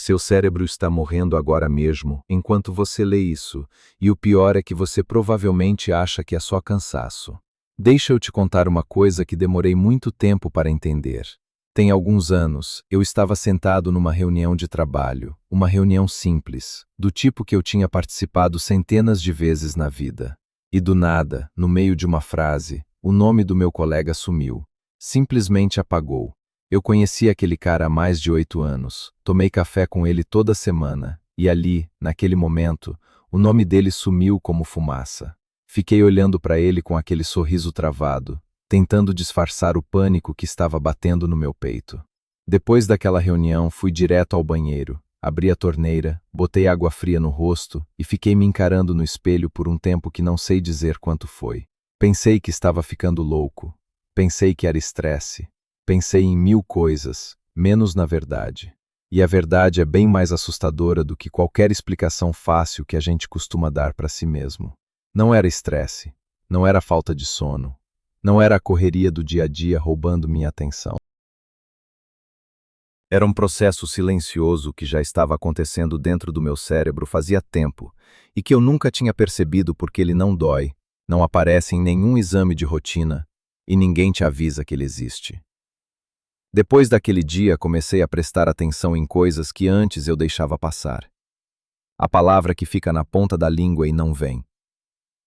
Seu cérebro está morrendo agora mesmo, enquanto você lê isso, e o pior é que você provavelmente acha que é só cansaço. Deixa eu te contar uma coisa que demorei muito tempo para entender. Tem alguns anos, eu estava sentado numa reunião de trabalho, uma reunião simples, do tipo que eu tinha participado centenas de vezes na vida. E do nada, no meio de uma frase, o nome do meu colega sumiu. Simplesmente apagou. Eu conheci aquele cara há mais de 8 anos, tomei café com ele toda semana, e ali, naquele momento, o nome dele sumiu como fumaça. Fiquei olhando para ele com aquele sorriso travado, tentando disfarçar o pânico que estava batendo no meu peito. Depois daquela reunião, fui direto ao banheiro, abri a torneira, botei água fria no rosto e fiquei me encarando no espelho por um tempo que não sei dizer quanto foi. Pensei que estava ficando louco. Pensei que era estresse. Pensei em 1000 coisas, menos na verdade. E a verdade é bem mais assustadora do que qualquer explicação fácil que a gente costuma dar para si mesmo. Não era estresse, não era falta de sono, não era a correria do dia a dia roubando minha atenção. Era um processo silencioso que já estava acontecendo dentro do meu cérebro fazia tempo e que eu nunca tinha percebido porque ele não dói, não aparece em nenhum exame de rotina e ninguém te avisa que ele existe. Depois daquele dia, comecei a prestar atenção em coisas que antes eu deixava passar. A palavra que fica na ponta da língua e não vem.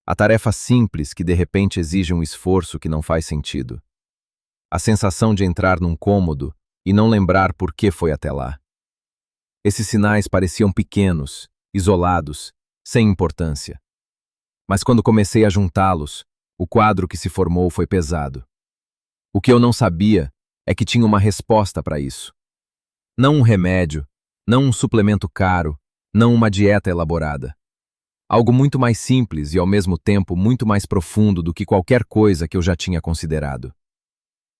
A tarefa simples que de repente exige um esforço que não faz sentido. A sensação de entrar num cômodo e não lembrar por que foi até lá. Esses sinais pareciam pequenos, isolados, sem importância. Mas quando comecei a juntá-los, o quadro que se formou foi pesado. O que eu não sabia é que tinha uma resposta para isso. Não um remédio, não um suplemento caro, não uma dieta elaborada. Algo muito mais simples e, ao mesmo tempo, muito mais profundo do que qualquer coisa que eu já tinha considerado.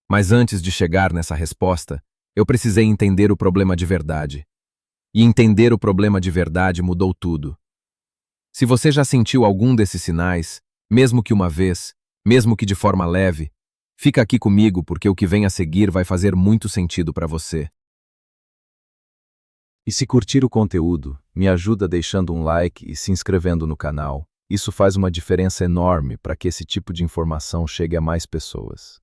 Mas antes de chegar nessa resposta, eu precisei entender o problema de verdade. E entender o problema de verdade mudou tudo. Se você já sentiu algum desses sinais, mesmo que uma vez, mesmo que de forma leve, fica aqui comigo porque o que vem a seguir vai fazer muito sentido para você. E se curtir o conteúdo, me ajuda deixando um like e se inscrevendo no canal. Isso faz uma diferença enorme para que esse tipo de informação chegue a mais pessoas.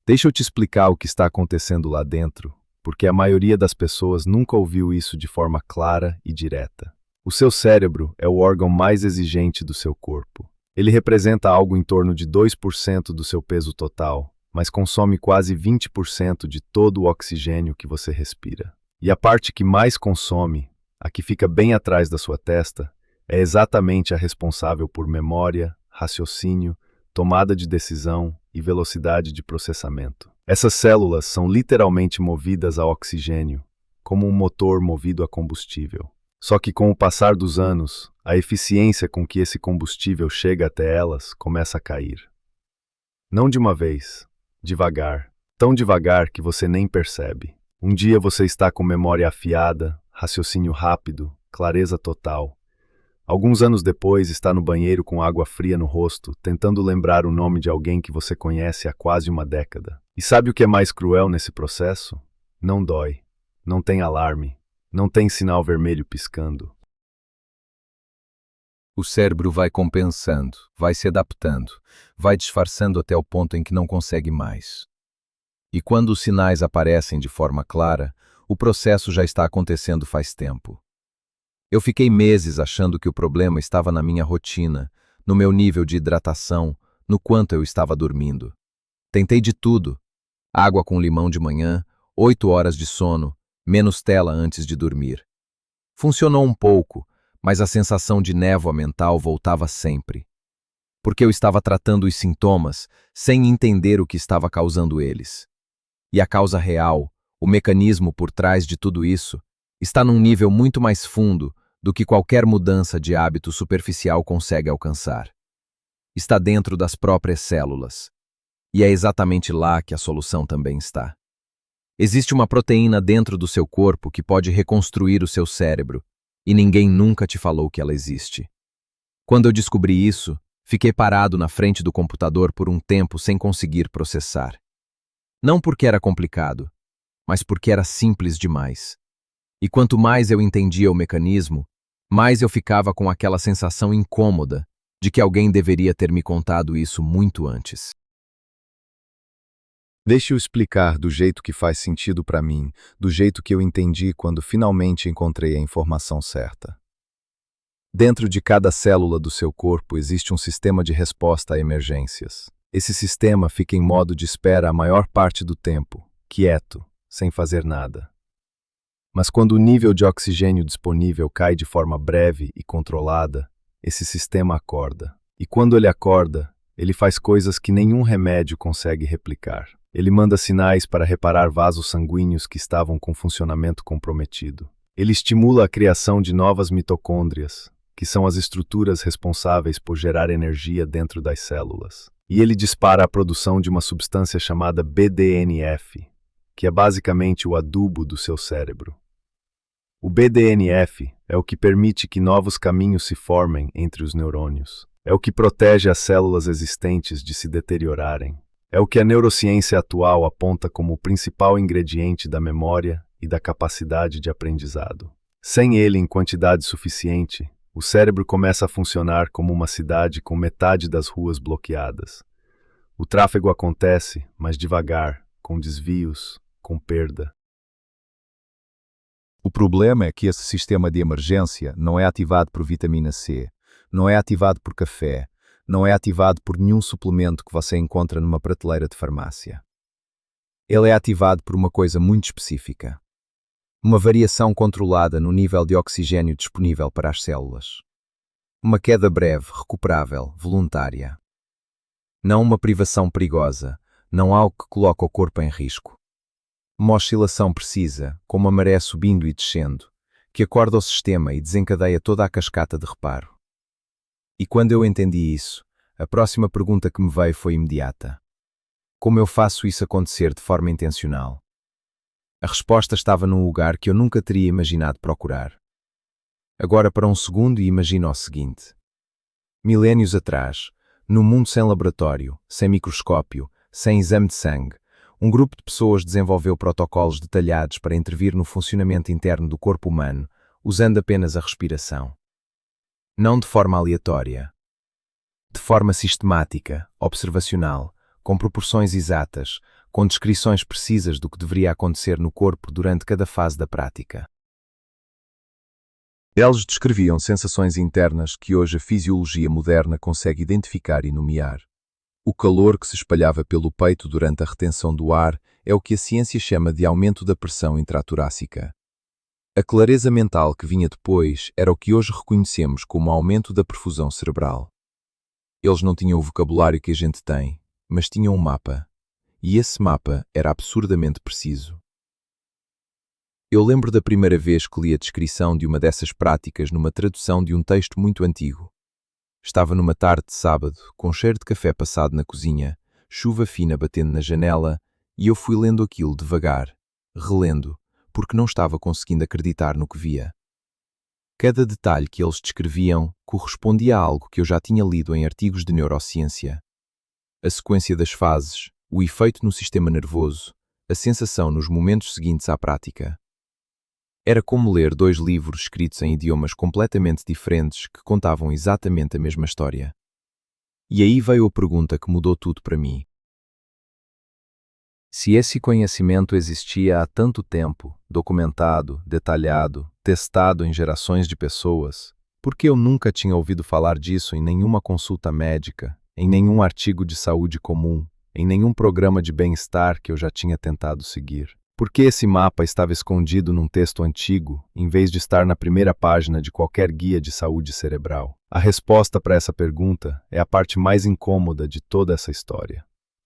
Deixa eu te explicar o que está acontecendo lá dentro, porque a maioria das pessoas nunca ouviu isso de forma clara e direta. O seu cérebro é o órgão mais exigente do seu corpo. Ele representa algo em torno de 2% do seu peso total, mas consome quase 20% de todo o oxigênio que você respira. E a parte que mais consome, a que fica bem atrás da sua testa, é exatamente a responsável por memória, raciocínio, tomada de decisão e velocidade de processamento. Essas células são literalmente movidas a oxigênio, como um motor movido a combustível. Só que com o passar dos anos, a eficiência com que esse combustível chega até elas começa a cair. Não de uma vez, devagar, tão devagar que você nem percebe. Um dia você está com memória afiada, raciocínio rápido, clareza total. Alguns anos depois está no banheiro com água fria no rosto, tentando lembrar o nome de alguém que você conhece há quase uma década. E sabe o que é mais cruel nesse processo? Não dói, não tem alarme, não tem sinal vermelho piscando. O cérebro vai compensando, vai se adaptando, vai disfarçando até o ponto em que não consegue mais. E quando os sinais aparecem de forma clara, o processo já está acontecendo faz tempo. Eu fiquei meses achando que o problema estava na minha rotina, no meu nível de hidratação, no quanto eu estava dormindo. Tentei de tudo. Água com limão de manhã, 8 horas de sono, menos tela antes de dormir. Funcionou um pouco, mas a sensação de névoa mental voltava sempre. Porque eu estava tratando os sintomas sem entender o que estava causando eles. E a causa real, o mecanismo por trás de tudo isso, está num nível muito mais fundo do que qualquer mudança de hábito superficial consegue alcançar. Está dentro das próprias células. E é exatamente lá que a solução também está. Existe uma proteína dentro do seu corpo que pode reconstruir o seu cérebro, e ninguém nunca te falou que ela existe. Quando eu descobri isso, fiquei parado na frente do computador por um tempo sem conseguir processar. Não porque era complicado, mas porque era simples demais. E quanto mais eu entendia o mecanismo, mais eu ficava com aquela sensação incômoda de que alguém deveria ter me contado isso muito antes. Deixe eu explicar do jeito que faz sentido para mim, do jeito que eu entendi quando finalmente encontrei a informação certa. Dentro de cada célula do seu corpo existe um sistema de resposta a emergências. Esse sistema fica em modo de espera a maior parte do tempo, quieto, sem fazer nada. Mas quando o nível de oxigênio disponível cai de forma breve e controlada, esse sistema acorda. E quando ele acorda, ele faz coisas que nenhum remédio consegue replicar. Ele manda sinais para reparar vasos sanguíneos que estavam com funcionamento comprometido. Ele estimula a criação de novas mitocôndrias, que são as estruturas responsáveis por gerar energia dentro das células. E ele dispara a produção de uma substância chamada BDNF, que é basicamente o adubo do seu cérebro. O BDNF é o que permite que novos caminhos se formem entre os neurônios. É o que protege as células existentes de se deteriorarem. É o que a neurociência atual aponta como o principal ingrediente da memória e da capacidade de aprendizado. Sem ele em quantidade suficiente, o cérebro começa a funcionar como uma cidade com metade das ruas bloqueadas. O tráfego acontece, mas devagar, com desvios, com perda. O problema é que esse sistema de emergência não é ativado por vitamina C, não é ativado por café, não é ativado por nenhum suplemento que você encontra numa prateleira de farmácia. Ele é ativado por uma coisa muito específica. Uma variação controlada no nível de oxigênio disponível para as células. Uma queda breve, recuperável, voluntária. Não uma privação perigosa, não algo que coloca o corpo em risco. Uma oscilação precisa, como a maré subindo e descendo, que acorda o sistema e desencadeia toda a cascata de reparo. E quando eu entendi isso, a próxima pergunta que me veio foi imediata. Como eu faço isso acontecer de forma intencional? A resposta estava num lugar que eu nunca teria imaginado procurar. Agora para um segundo e imagina o seguinte. Milénios atrás, num mundo sem laboratório, sem microscópio, sem exame de sangue, um grupo de pessoas desenvolveu protocolos detalhados para intervir no funcionamento interno do corpo humano, usando apenas a respiração. Não de forma aleatória. De forma sistemática, observacional, com proporções exatas, com descrições precisas do que deveria acontecer no corpo durante cada fase da prática. Eles descreviam sensações internas que hoje a fisiologia moderna consegue identificar e nomear. O calor que se espalhava pelo peito durante a retenção do ar é o que a ciência chama de aumento da pressão intratorácica. A clareza mental que vinha depois era o que hoje reconhecemos como aumento da perfusão cerebral. Eles não tinham o vocabulário que a gente tem, mas tinham um mapa. E esse mapa era absurdamente preciso. Eu lembro da primeira vez que li a descrição de uma dessas práticas numa tradução de um texto muito antigo. Estava numa tarde de sábado, com cheiro de café passado na cozinha, chuva fina batendo na janela, e eu fui lendo aquilo devagar, relendo, porque não estava conseguindo acreditar no que via. Cada detalhe que eles descreviam correspondia a algo que eu já tinha lido em artigos de neurociência. A sequência das fases, o efeito no sistema nervoso, a sensação nos momentos seguintes à prática. Era como ler dois livros escritos em idiomas completamente diferentes que contavam exatamente a mesma história. E aí veio a pergunta que mudou tudo para mim. Se esse conhecimento existia há tanto tempo, documentado, detalhado, testado em gerações de pessoas, por que eu nunca tinha ouvido falar disso em nenhuma consulta médica, em nenhum artigo de saúde comum, em nenhum programa de bem-estar que eu já tinha tentado seguir? Por que esse mapa estava escondido num texto antigo, em vez de estar na primeira página de qualquer guia de saúde cerebral? A resposta para essa pergunta é a parte mais incômoda de toda essa história.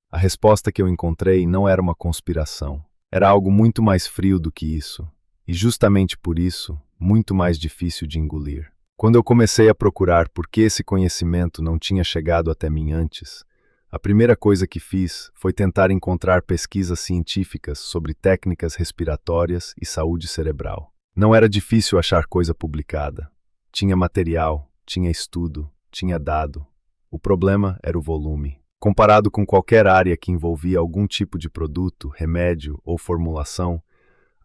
A resposta que eu encontrei não era uma conspiração. Era algo muito mais frio do que isso. E justamente por isso, muito mais difícil de engolir. Quando eu comecei a procurar por que esse conhecimento não tinha chegado até mim antes, a primeira coisa que fiz foi tentar encontrar pesquisas científicas sobre técnicas respiratórias e saúde cerebral. Não era difícil achar coisa publicada. Tinha material, tinha estudo, tinha dado. O problema era o volume. Comparado com qualquer área que envolvia algum tipo de produto, remédio ou formulação,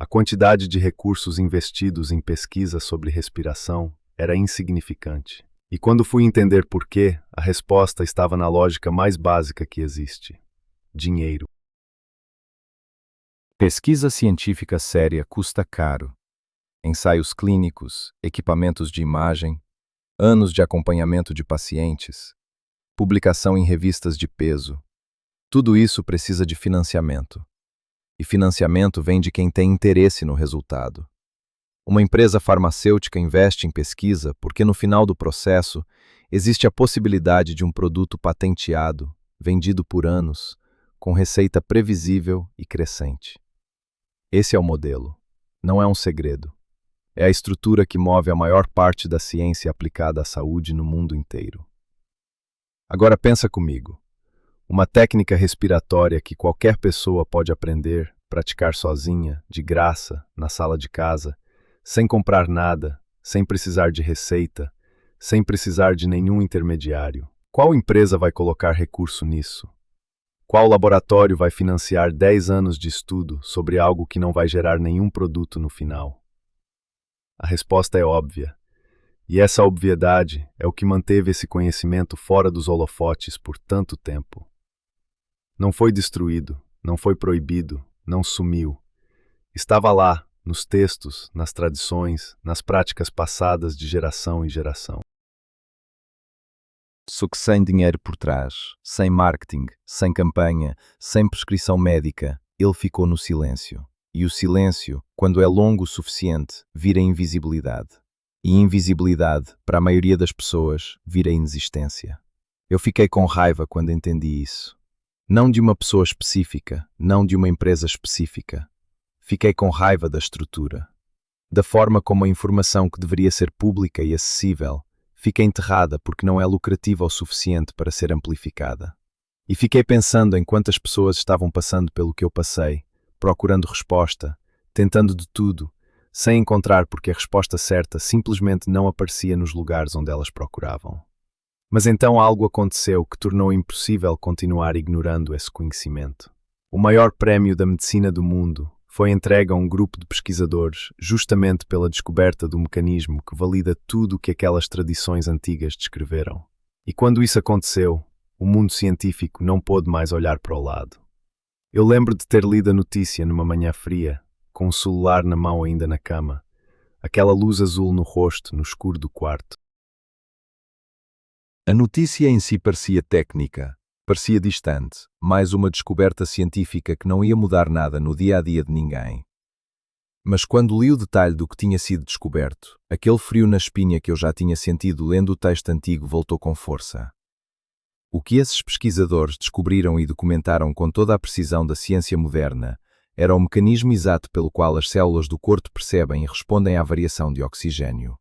A quantidade de recursos investidos em pesquisa sobre respiração era insignificante. E quando fui entender por quê, a resposta estava na lógica mais básica que existe: dinheiro. Pesquisa científica séria custa caro. Ensaios clínicos, equipamentos de imagem, anos de acompanhamento de pacientes, publicação em revistas de peso. Tudo isso precisa de financiamento. E financiamento vem de quem tem interesse no resultado. Uma empresa farmacêutica investe em pesquisa porque no final do processo existe a possibilidade de um produto patenteado, vendido por anos, com receita previsível e crescente. Esse é o modelo. Não é um segredo. É a estrutura que move a maior parte da ciência aplicada à saúde no mundo inteiro. Agora pensa comigo. Uma técnica respiratória que qualquer pessoa pode aprender, praticar sozinha, de graça, na sala de casa, sem comprar nada, sem precisar de receita, sem precisar de nenhum intermediário. Qual empresa vai colocar recurso nisso? Qual laboratório vai financiar 10 anos de estudo sobre algo que não vai gerar nenhum produto no final? A resposta é óbvia. E essa obviedade é o que manteve esse conhecimento fora dos holofotes por tanto tempo. Não foi destruído, não foi proibido, não sumiu. Estava lá, nos textos, nas tradições, nas práticas passadas de geração em geração. Só que sem dinheiro por trás, sem marketing, sem campanha, sem prescrição médica, ele ficou no silêncio. E o silêncio, quando é longo o suficiente, vira invisibilidade. E invisibilidade, para a maioria das pessoas, vira inexistência. Eu fiquei com raiva quando entendi isso. Não de uma pessoa específica, não de uma empresa específica. Fiquei com raiva da estrutura. Da forma como a informação que deveria ser pública e acessível fica enterrada porque não é lucrativa o suficiente para ser amplificada. E fiquei pensando em quantas pessoas estavam passando pelo que eu passei, procurando resposta, tentando de tudo, sem encontrar porque a resposta certa simplesmente não aparecia nos lugares onde elas procuravam. Mas então algo aconteceu que tornou impossível continuar ignorando esse conhecimento. O maior prémio da medicina do mundo foi entregue a um grupo de pesquisadores justamente pela descoberta do mecanismo que valida tudo o que aquelas tradições antigas descreveram. E quando isso aconteceu, o mundo científico não pôde mais olhar para o lado. Eu lembro de ter lido a notícia numa manhã fria, com o celular na mão ainda na cama, aquela luz azul no rosto, no escuro do quarto. A notícia em si parecia técnica, parecia distante, mais uma descoberta científica que não ia mudar nada no dia-a-dia de ninguém. Mas quando li o detalhe do que tinha sido descoberto, aquele frio na espinha que eu já tinha sentido lendo o texto antigo voltou com força. O que esses pesquisadores descobriram e documentaram com toda a precisão da ciência moderna era o mecanismo exato pelo qual as células do corpo percebem e respondem à variação de oxigênio.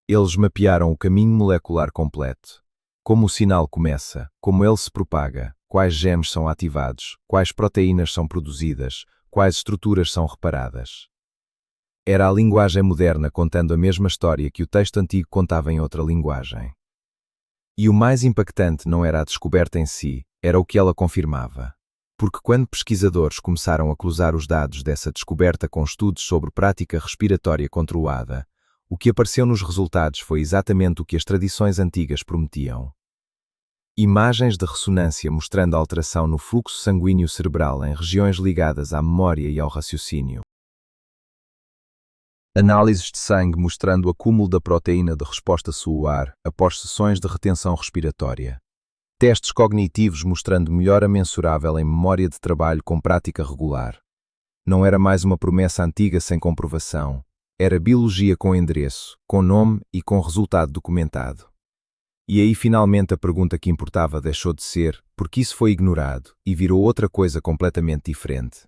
Eles mapearam o caminho molecular completo. Como o sinal começa, como ele se propaga, quais genes são ativados, quais proteínas são produzidas, quais estruturas são reparadas. Era a linguagem moderna contando a mesma história que o texto antigo contava em outra linguagem. E o mais impactante não era a descoberta em si, era o que ela confirmava. Porque quando pesquisadores começaram a cruzar os dados dessa descoberta com estudos sobre prática respiratória controlada, o que apareceu nos resultados foi exatamente o que as tradições antigas prometiam. Imagens de ressonância mostrando alteração no fluxo sanguíneo cerebral em regiões ligadas à memória e ao raciocínio. Análises de sangue mostrando o acúmulo da proteína de resposta celular após sessões de retenção respiratória. Testes cognitivos mostrando melhora mensurável em memória de trabalho com prática regular. Não era mais uma promessa antiga sem comprovação. Era biologia com endereço, com nome e com resultado documentado. E aí finalmente a pergunta que importava deixou de ser porque isso foi ignorado e virou outra coisa completamente diferente.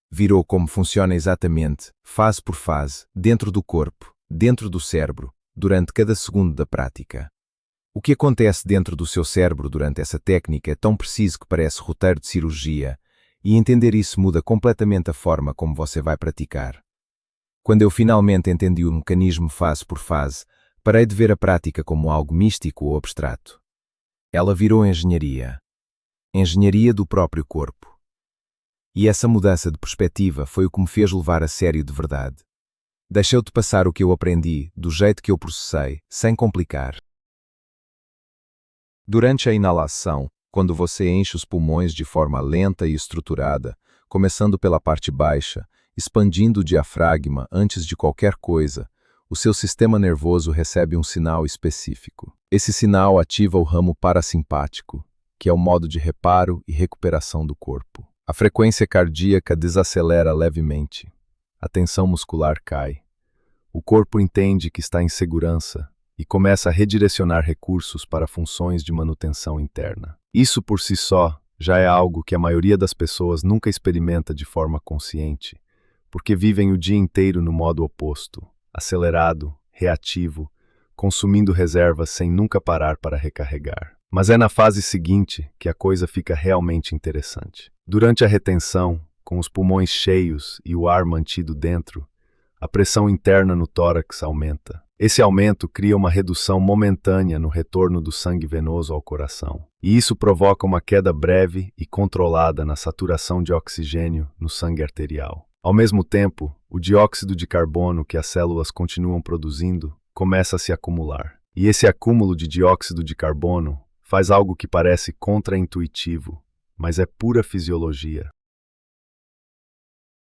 Virou como funciona exatamente, fase por fase, dentro do corpo, dentro do cérebro, durante cada segundo da prática. O que acontece dentro do seu cérebro durante essa técnica é tão preciso que parece roteiro de cirurgia, e entender isso muda completamente a forma como você vai praticar. Quando eu finalmente entendi o mecanismo fase por fase, parei de ver a prática como algo místico ou abstrato. Ela virou engenharia. Engenharia do próprio corpo. E essa mudança de perspectiva foi o que me fez levar a sério de verdade. Deixei-te passar o que eu aprendi, do jeito que eu processei, sem complicar. Durante a inalação, quando você enche os pulmões de forma lenta e estruturada, começando pela parte baixa, expandindo o diafragma antes de qualquer coisa, o seu sistema nervoso recebe um sinal específico. Esse sinal ativa o ramo parasimpático, que é o modo de reparo e recuperação do corpo. A frequência cardíaca desacelera levemente. A tensão muscular cai. O corpo entende que está em segurança e começa a redirecionar recursos para funções de manutenção interna. Isso por si só já é algo que a maioria das pessoas nunca experimenta de forma consciente, porque vivem o dia inteiro no modo oposto, acelerado, reativo, consumindo reservas sem nunca parar para recarregar. Mas é na fase seguinte que a coisa fica realmente interessante. Durante a retenção, com os pulmões cheios e o ar mantido dentro, a pressão interna no tórax aumenta. Esse aumento cria uma redução momentânea no retorno do sangue venoso ao coração. E isso provoca uma queda breve e controlada na saturação de oxigênio no sangue arterial. Ao mesmo tempo, o dióxido de carbono que as células continuam produzindo começa a se acumular. E esse acúmulo de dióxido de carbono faz algo que parece contraintuitivo, mas é pura fisiologia.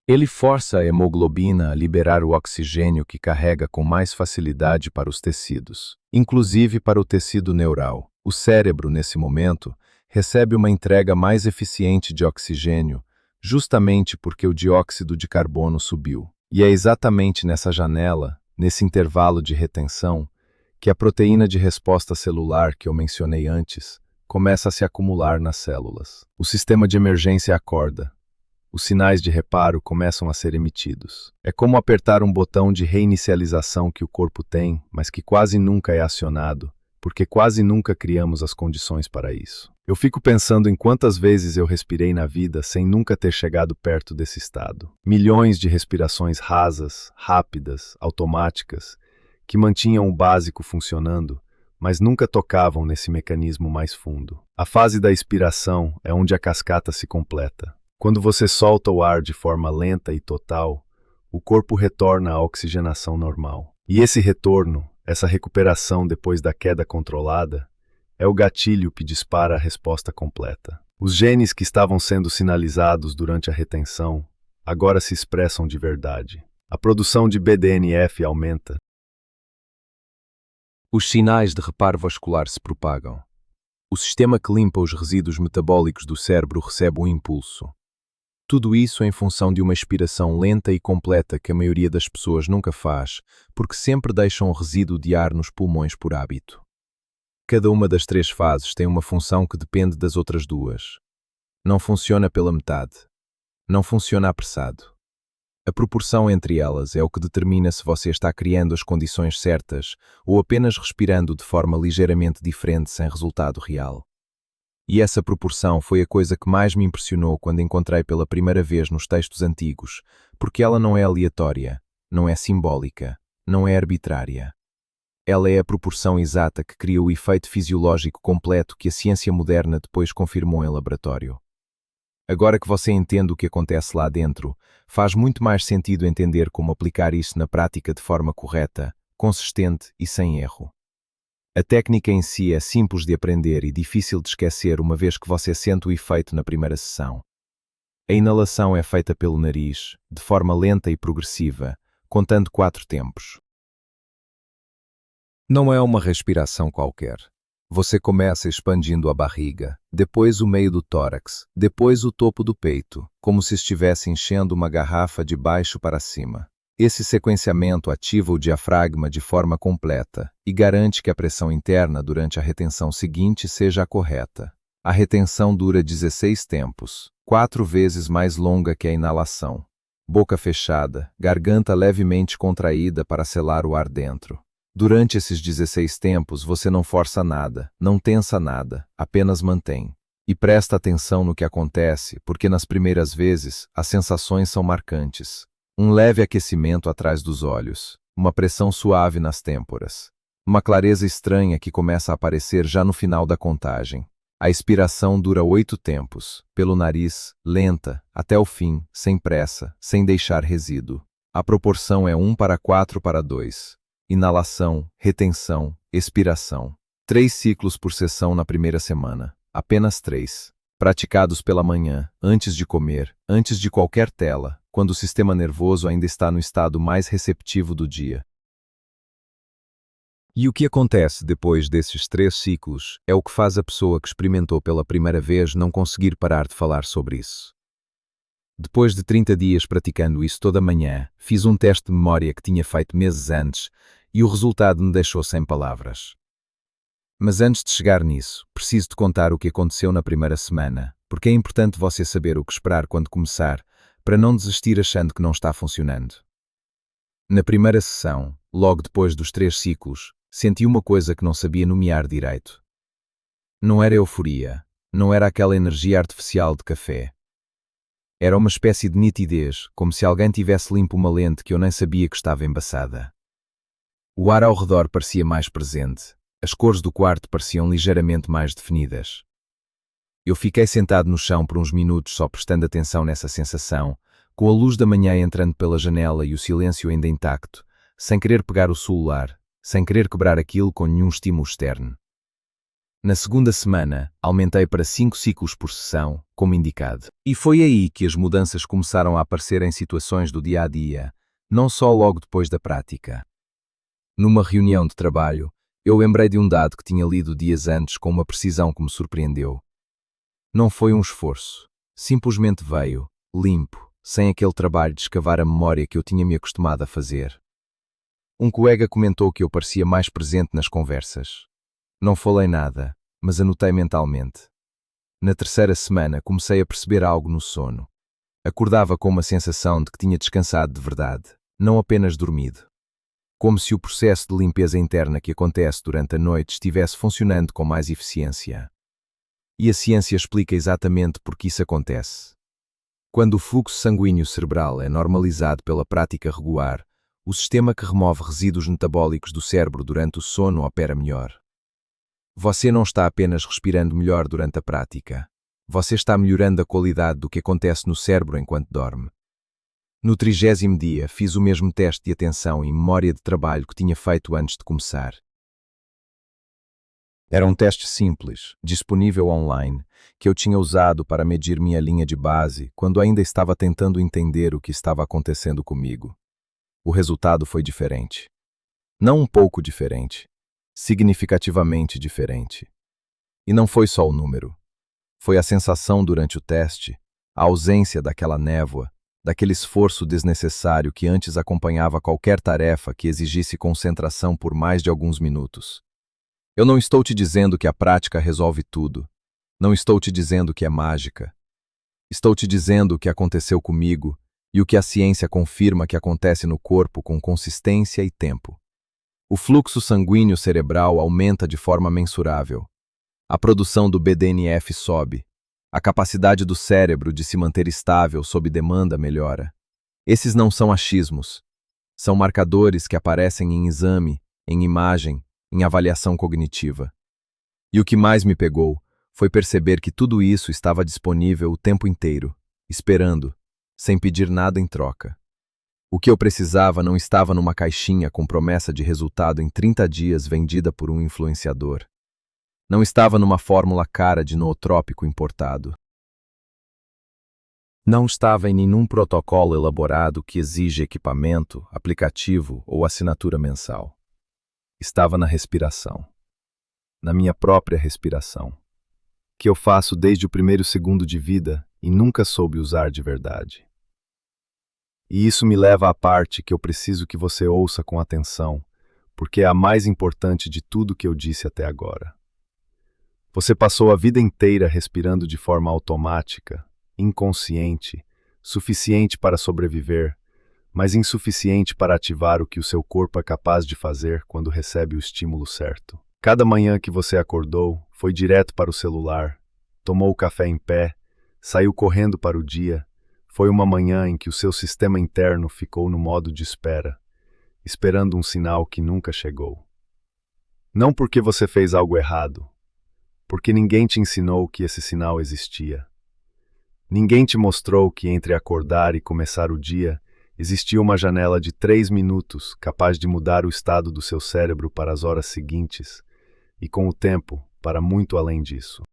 Ele força a hemoglobina a liberar o oxigênio que carrega com mais facilidade para os tecidos, inclusive para o tecido neural. O cérebro, nesse momento, recebe uma entrega mais eficiente de oxigênio, justamente porque o dióxido de carbono subiu. E é exatamente nessa janela, nesse intervalo de retenção, que a proteína de resposta celular que eu mencionei antes começa a se acumular nas células. O sistema de emergência acorda. Os sinais de reparo começam a ser emitidos. É como apertar um botão de reinicialização que o corpo tem, mas que quase nunca é acionado, porque quase nunca criamos as condições para isso. Eu fico pensando em quantas vezes eu respirei na vida sem nunca ter chegado perto desse estado. Milhões de respirações rasas, rápidas, automáticas, que mantinham o básico funcionando, mas nunca tocavam nesse mecanismo mais fundo. A fase da expiração é onde a cascata se completa. Quando você solta o ar de forma lenta e total, o corpo retorna à oxigenação normal. E esse retorno, essa recuperação depois da queda controlada, é o gatilho que dispara a resposta completa. Os genes que estavam sendo sinalizados durante a retenção agora se expressam de verdade. A produção de BDNF aumenta. Os sinais de reparo vascular se propagam. O sistema que limpa os resíduos metabólicos do cérebro recebe um impulso. Tudo isso em função de uma expiração lenta e completa que a maioria das pessoas nunca faz, porque sempre deixam um resíduo de ar nos pulmões por hábito. Cada uma das três fases tem uma função que depende das outras duas. Não funciona pela metade. Não funciona apressado. A proporção entre elas é o que determina se você está criando as condições certas ou apenas respirando de forma ligeiramente diferente sem resultado real. E essa proporção foi a coisa que mais me impressionou quando encontrei pela primeira vez nos textos antigos, porque ela não é aleatória, não é simbólica, não é arbitrária. Ela é a proporção exata que cria o efeito fisiológico completo que a ciência moderna depois confirmou em laboratório. Agora que você entende o que acontece lá dentro, faz muito mais sentido entender como aplicar isso na prática de forma correta, consistente e sem erro. A técnica em si é simples de aprender e difícil de esquecer uma vez que você sente o efeito na primeira sessão. A inalação é feita pelo nariz, de forma lenta e progressiva, contando 4 tempos. Não é uma respiração qualquer. Você começa expandindo a barriga, depois o meio do tórax, depois o topo do peito, como se estivesse enchendo uma garrafa de baixo para cima. Esse sequenciamento ativa o diafragma de forma completa e garante que a pressão interna durante a retenção seguinte seja a correta. A retenção dura 16 tempos, 4 vezes mais longa que a inalação. Boca fechada, garganta levemente contraída para selar o ar dentro. Durante esses 16 tempos, você não força nada, não tensa nada, apenas mantém. E presta atenção no que acontece, porque nas primeiras vezes, as sensações são marcantes. Um leve aquecimento atrás dos olhos, uma pressão suave nas têmporas, uma clareza estranha que começa a aparecer já no final da contagem. A expiração dura 8 tempos, pelo nariz, lenta, até o fim, sem pressa, sem deixar resíduo. A proporção é 1:4:2. Inalação, retenção, expiração. 3 ciclos por sessão na primeira semana. Apenas 3. Praticados pela manhã, antes de comer, antes de qualquer tela, quando o sistema nervoso ainda está no estado mais receptivo do dia. E o que acontece depois desses 3 ciclos é o que faz a pessoa que experimentou pela primeira vez não conseguir parar de falar sobre isso. Depois de 30 dias praticando isso toda manhã, fiz um teste de memória que tinha feito meses antes e o resultado me deixou sem palavras. Mas antes de chegar nisso, preciso te contar o que aconteceu na primeira semana, porque é importante você saber o que esperar quando começar, para não desistir achando que não está funcionando. Na primeira sessão, logo depois dos 3 ciclos, senti uma coisa que não sabia nomear direito. Não era euforia, não era aquela energia artificial de café. Era uma espécie de nitidez, como se alguém tivesse limpo uma lente que eu nem sabia que estava embaçada. O ar ao redor parecia mais presente, as cores do quarto pareciam ligeiramente mais definidas. Eu fiquei sentado no chão por uns minutos só prestando atenção nessa sensação, com a luz da manhã entrando pela janela e o silêncio ainda intacto, sem querer pegar o celular, sem querer quebrar aquilo com nenhum estímulo externo. Na segunda semana, aumentei para 5 ciclos por sessão, como indicado. E foi aí que as mudanças começaram a aparecer em situações do dia a dia, não só logo depois da prática. Numa reunião de trabalho, eu lembrei de um dado que tinha lido dias antes com uma precisão que me surpreendeu. Não foi um esforço, simplesmente veio, limpo, sem aquele trabalho de escavar a memória que eu tinha me acostumado a fazer. Um colega comentou que eu parecia mais presente nas conversas. Não falei nada, mas anotei mentalmente. Na terceira semana comecei a perceber algo no sono. Acordava com uma sensação de que tinha descansado de verdade, não apenas dormido. Como se o processo de limpeza interna que acontece durante a noite estivesse funcionando com mais eficiência. E a ciência explica exatamente por que isso acontece. Quando o fluxo sanguíneo cerebral é normalizado pela prática regular, o sistema que remove resíduos metabólicos do cérebro durante o sono opera melhor. Você não está apenas respirando melhor durante a prática. Você está melhorando a qualidade do que acontece no cérebro enquanto dorme. No 30º dia, fiz o mesmo teste de atenção e memória de trabalho que tinha feito antes de começar. Era um teste simples, disponível online, que eu tinha usado para medir minha linha de base quando ainda estava tentando entender o que estava acontecendo comigo. O resultado foi diferente. Não um pouco diferente, significativamente diferente. E não foi só o número. Foi a sensação durante o teste, a ausência daquela névoa, daquele esforço desnecessário que antes acompanhava qualquer tarefa que exigisse concentração por mais de alguns minutos. Eu não estou te dizendo que a prática resolve tudo. Não estou te dizendo que é mágica. Estou te dizendo o que aconteceu comigo e o que a ciência confirma que acontece no corpo com consistência e tempo. O fluxo sanguíneo cerebral aumenta de forma mensurável. A produção do BDNF sobe. A capacidade do cérebro de se manter estável sob demanda melhora. Esses não são achismos. São marcadores que aparecem em exame, em imagem, em avaliação cognitiva. E o que mais me pegou foi perceber que tudo isso estava disponível o tempo inteiro, esperando, sem pedir nada em troca. O que eu precisava não estava numa caixinha com promessa de resultado em 30 dias vendida por um influenciador. Não estava numa fórmula cara de nootrópico importado. Não estava em nenhum protocolo elaborado que exige equipamento, aplicativo ou assinatura mensal. Estava na respiração. Na minha própria respiração. Que eu faço desde o primeiro segundo de vida e nunca soube usar de verdade. E isso me leva à parte que eu preciso que você ouça com atenção, porque é a mais importante de tudo que eu disse até agora. Você passou a vida inteira respirando de forma automática, inconsciente, suficiente para sobreviver, mas insuficiente para ativar o que o seu corpo é capaz de fazer quando recebe o estímulo certo. Cada manhã que você acordou, foi direto para o celular, tomou o café em pé, saiu correndo para o dia. Foi uma manhã em que o seu sistema interno ficou no modo de espera, esperando um sinal que nunca chegou. Não porque você fez algo errado, porque ninguém te ensinou que esse sinal existia. Ninguém te mostrou que entre acordar e começar o dia existia uma janela de 3 minutos capaz de mudar o estado do seu cérebro para as horas seguintes e, com o tempo, para muito além disso.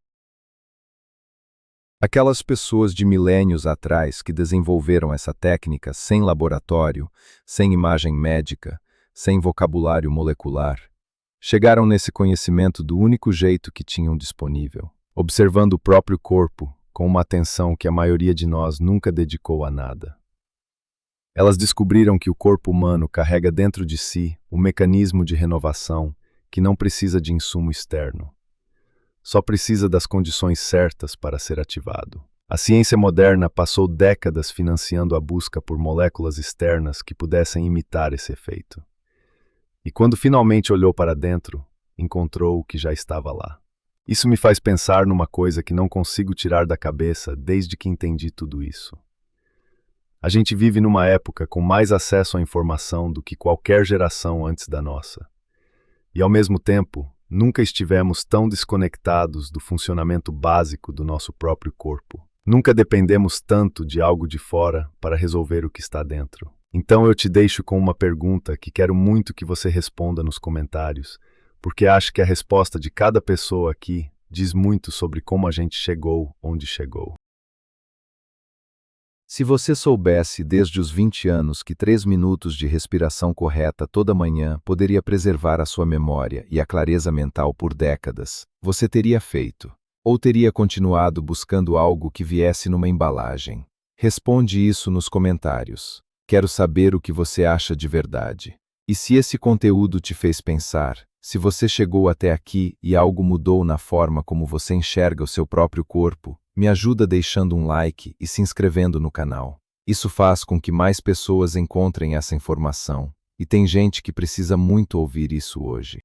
Aquelas pessoas de milênios atrás que desenvolveram essa técnica sem laboratório, sem imagem médica, sem vocabulário molecular, chegaram nesse conhecimento do único jeito que tinham disponível, observando o próprio corpo com uma atenção que a maioria de nós nunca dedicou a nada. Elas descobriram que o corpo humano carrega dentro de si um mecanismo de renovação que não precisa de insumo externo. Só precisa das condições certas para ser ativado. A ciência moderna passou décadas financiando a busca por moléculas externas que pudessem imitar esse efeito. E quando finalmente olhou para dentro, encontrou o que já estava lá. Isso me faz pensar numa coisa que não consigo tirar da cabeça desde que entendi tudo isso. A gente vive numa época com mais acesso à informação do que qualquer geração antes da nossa. E, ao mesmo tempo, nunca estivemos tão desconectados do funcionamento básico do nosso próprio corpo. Nunca dependemos tanto de algo de fora para resolver o que está dentro. Então eu te deixo com uma pergunta que quero muito que você responda nos comentários, porque acho que a resposta de cada pessoa aqui diz muito sobre como a gente chegou onde chegou. Se você soubesse desde os 20 anos que 3 minutos de respiração correta toda manhã poderia preservar a sua memória e a clareza mental por décadas, você teria feito? Ou teria continuado buscando algo que viesse numa embalagem? Responde isso nos comentários. Quero saber o que você acha de verdade. E se esse conteúdo te fez pensar, se você chegou até aqui e algo mudou na forma como você enxerga o seu próprio corpo, me ajuda deixando um like e se inscrevendo no canal. Isso faz com que mais pessoas encontrem essa informação, e tem gente que precisa muito ouvir isso hoje.